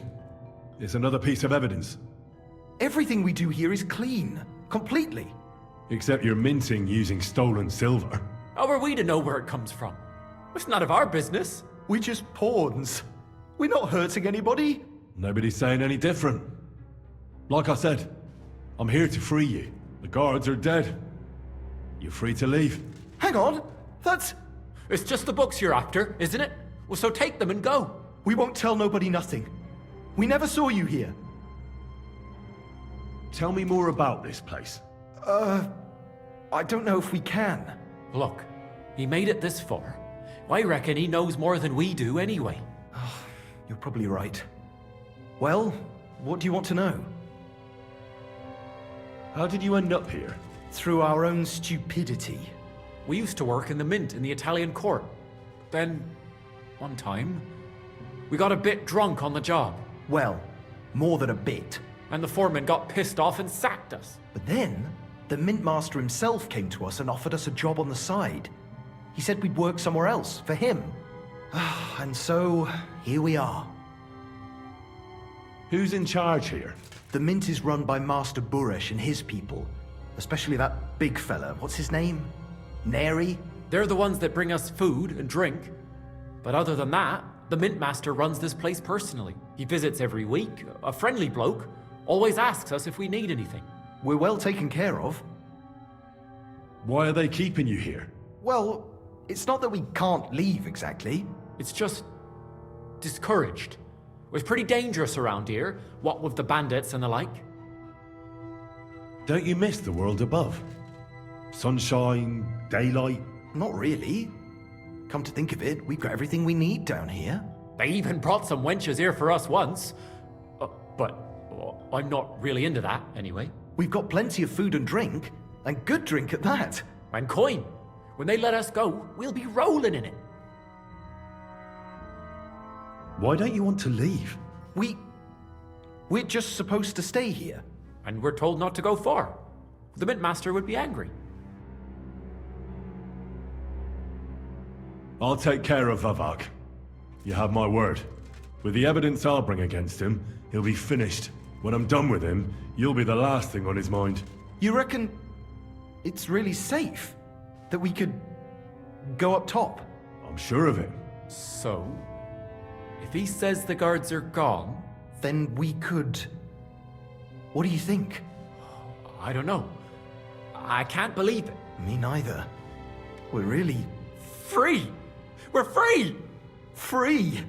It's another piece of evidence. Everything we do here is clean. Completely. Except you're minting using stolen silver. How are we to know where it comes from? It's none of our business. We're just pawns. We're not hurting anybody. Nobody's saying any different. Like I said, I'm here to free you. The guards are dead. You're free to leave. Hang on. That's... It's just the books you're after, isn't it? Well, so take them and go. We won't tell nobody nothing. We never saw you here. Tell me more about this place. I don't know if we can. Look, he made it this far. I reckon he knows more than we do anyway. You're probably right. Well, what do you want to know? How did you end up here? Through our own stupidity. We used to work in the mint in the Italian court. Then, one time, we got a bit drunk on the job. Well, more than a bit. And the foreman got pissed off and sacked us. But then, the mint master himself came to us and offered us a job on the side. He said we'd work somewhere else, for him. And so, here we are. Who's in charge here? The mint is run by Master Buresh and his people. Especially that big fella. What's his name? Neri? They're the ones that bring us food and drink. But other than that, the mint master runs this place personally. He visits every week, a friendly bloke, always asks us if we need anything. We're well taken care of. Why are they keeping you here? Well, it's not that we can't leave exactly. It's just discouraged. It was pretty dangerous around here, what with the bandits and the like. Don't you miss the world above? Sunshine, daylight? Not really. Come to think of it, we've got everything we need down here. They even brought some wenches here for us once. But I'm not really into that, anyway. We've got plenty of food and drink, and good drink at that. And coin. When they let us go, we'll be rolling in it. Why don't you want to leave? We're just supposed to stay here. And we're told not to go far. The mint master would be angry. I'll take care of Vavak. You have my word. With the evidence I'll bring against him, he'll be finished. When I'm done with him, you'll be the last thing on his mind. You reckon it's really safe? That we could go up top? I'm sure of it. So, if he says the guards are gone... Then we could... What do you think? I don't know. I can't believe it. Me neither. We're really... free! We're free! Free!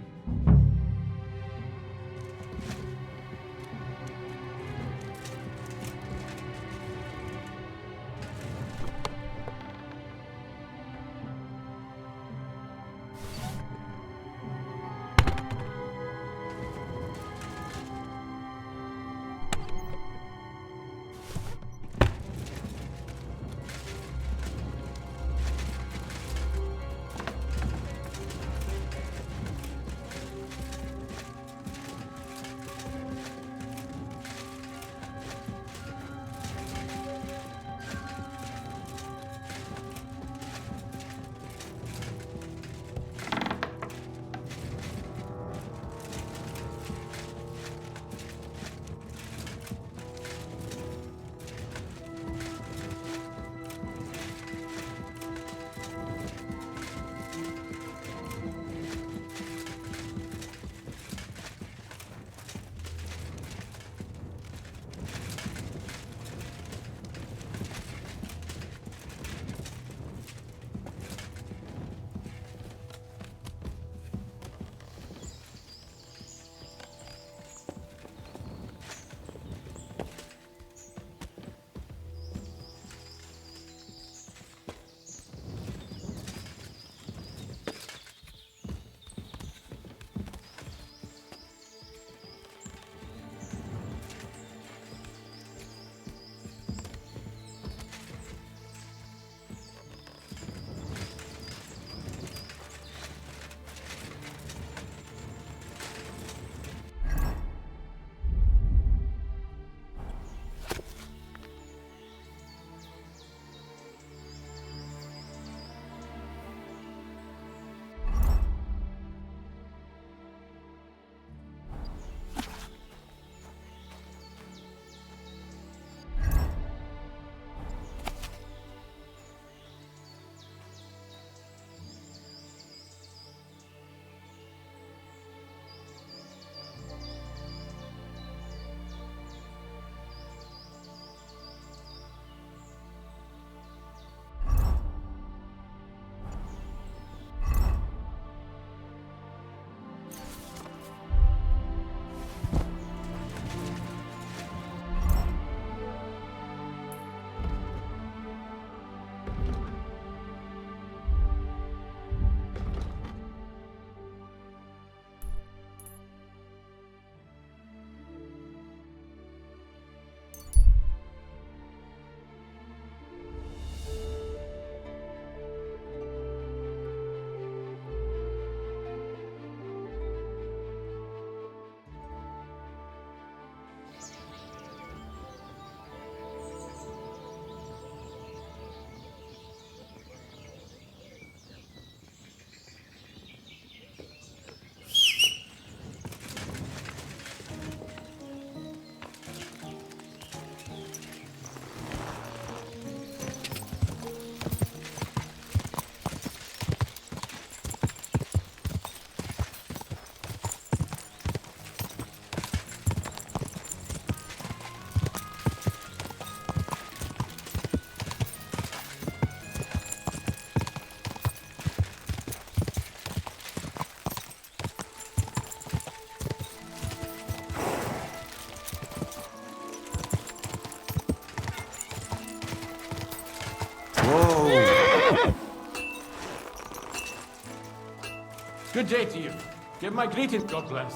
Good day to you. Give my greetings, God bless.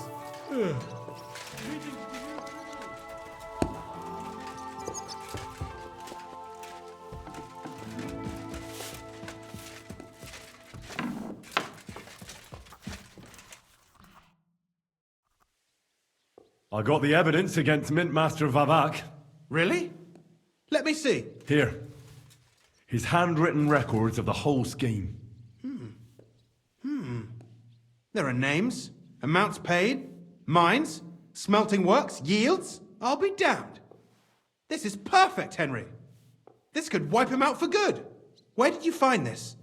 I got the evidence against Mintmaster Vavak. Really? Let me see. Here. His handwritten records of the whole scheme. There are names, amounts paid, mines, smelting works, yields. I'll be damned. This is perfect, Henry. This could wipe him out for good. Where did you find this?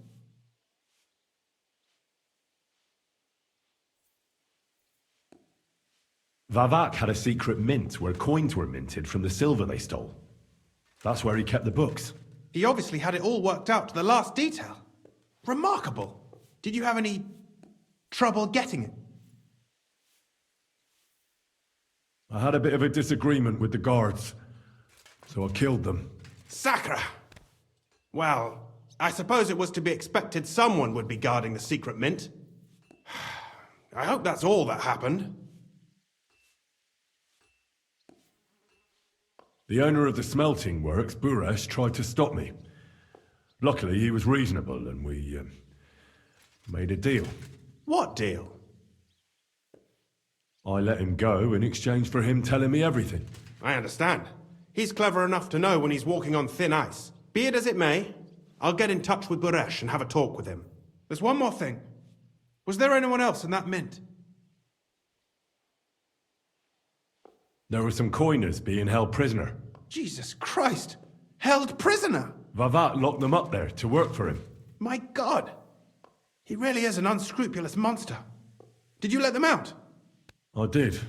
Vavak had a secret mint where coins were minted from the silver they stole. That's where he kept the books. He obviously had it all worked out to the last detail. Remarkable. Did you have any trouble getting it? I had a bit of a disagreement with the guards, so I killed them. Sacre! Well, I suppose it was to be expected someone would be guarding the secret mint. I hope that's all that happened. The owner of the smelting works, Buresh, tried to stop me. Luckily, he was reasonable and we made a deal. What deal? I let him go in exchange for him telling me everything. I understand. He's clever enough to know when he's walking on thin ice. Be it as it may, I'll get in touch with Buresh and have a talk with him. There's one more thing. Was there anyone else in that mint? There were some coiners being held prisoner. Jesus Christ! Held prisoner! Vavak locked them up there to work for him. My God! He really is an unscrupulous monster. Did you let them out? I did,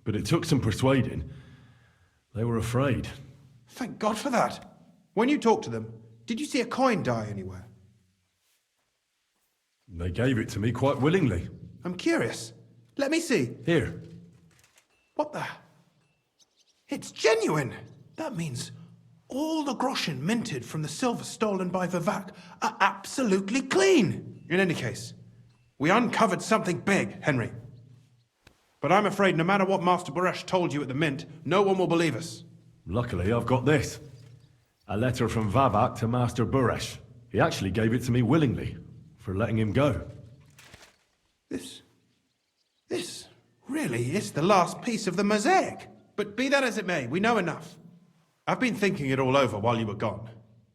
but it took some persuading. They were afraid. Thank God for that. When you talked to them, did you see a coin die anywhere? They gave it to me quite willingly. I'm curious. Let me see. Here. What the? It's genuine! That means all the groschen minted from the silver stolen by Vavak are absolutely clean! In any case, we uncovered something big, Henry. But I'm afraid no matter what Master Buresh told you at the mint, no one will believe us. Luckily, I've got this. A letter from Vavak to Master Buresh. He actually gave it to me willingly, for letting him go. This really is the last piece of the mosaic. But be that as it may, we know enough. I've been thinking it all over while you were gone.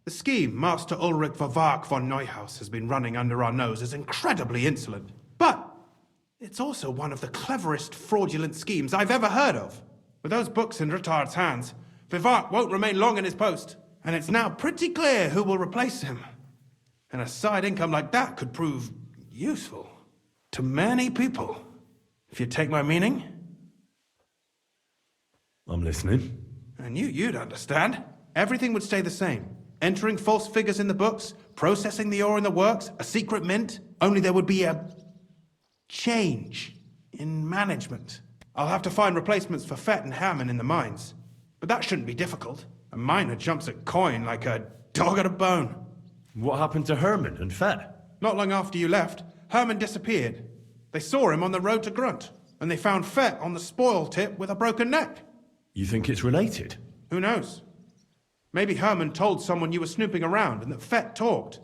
The scheme Master Ulrich Vavak von Neuhaus has been running under our nose is incredibly insolent. But it's also one of the cleverest fraudulent schemes I've ever heard of. With those books in Retard's hands, Vavak won't remain long in his post. And it's now pretty clear who will replace him. And a side income like that could prove useful to many people. If you take my meaning. I'm listening. I knew you'd understand. Everything would stay the same. Entering false figures in the books, processing the ore in the works, a secret mint. Only there would be a change in management. I'll have to find replacements for Fett and Hammond in the mines. But that shouldn't be difficult. A miner jumps at coin like a dog at a bone. What happened to Herman and Fett? Not long after you left, Herman disappeared. They saw him on the road to Grunt, and they found Fett on the spoil tip with a broken neck. You think it's related? Who knows? Maybe Herman told someone you were snooping around and that Fett talked.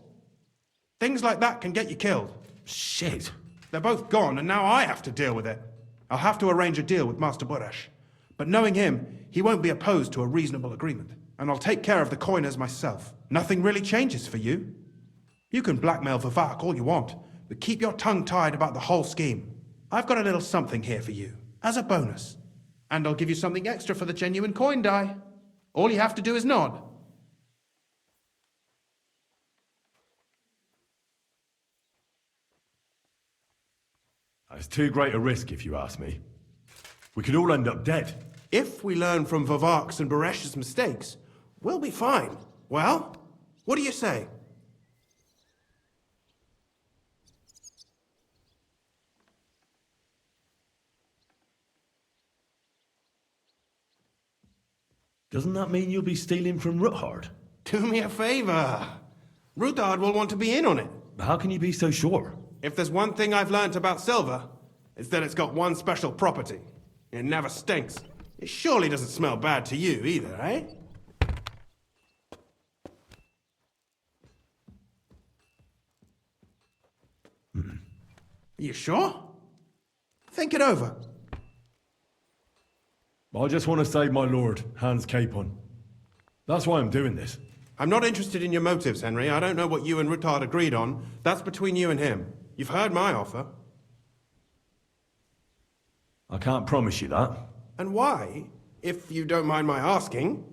Things like that can get you killed. Shit. They're both gone, and now I have to deal with it. I'll have to arrange a deal with Master Buresh. But knowing him, he won't be opposed to a reasonable agreement. And I'll take care of the coiners myself. Nothing really changes for you. You can blackmail Vavak all you want, but keep your tongue tied about the whole scheme. I've got a little something here for you, as a bonus. And I'll give you something extra for the genuine coin die. All you have to do is nod. It's too great a risk, if you ask me. We could all end up dead. If we learn from Vavak's and Buresh's mistakes, we'll be fine. Well, what do you say? Doesn't that mean you'll be stealing from Ruthard? Do me a favor. Ruthard will want to be in on it. How can you be so sure? If there's one thing I've learnt about silver, it's that it's got one special property. It never stinks. It surely doesn't smell bad to you either, eh? Are you sure? Think it over. I just want to save my lord, Hans Capon. That's why I'm doing this. I'm not interested in your motives, Henry. I don't know what you and Ruttard agreed on. That's between you and him. You've heard my offer. I can't promise you that. And why, if you don't mind my asking?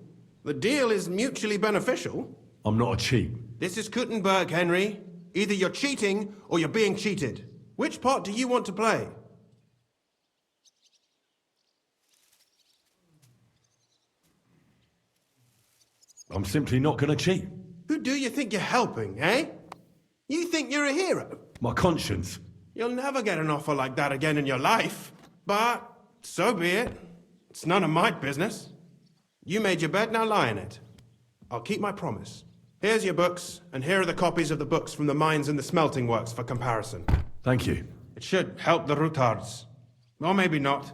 The deal is mutually beneficial. I'm not a cheat. This is Kuttenberg, Henry. Either you're cheating or you're being cheated. Which part do you want to play? I'm simply not going to cheat. Who do you think you're helping, eh? You think you're a hero? My conscience. You'll never get an offer like that again in your life. But so be it. It's none of my business. You made your bed, now lie in it. I'll keep my promise. Here's your books, and here are the copies of the books from the mines and the smelting works for comparison. Thank you. It should help the Ruttards. Or maybe not.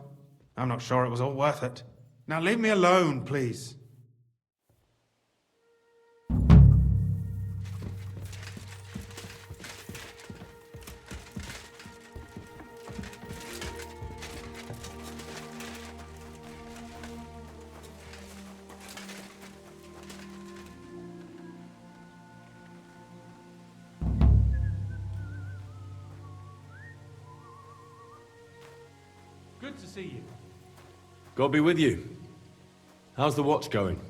I'm not sure it was all worth it. Now leave me alone, please. Good to see you. God be with you. How's the watch going?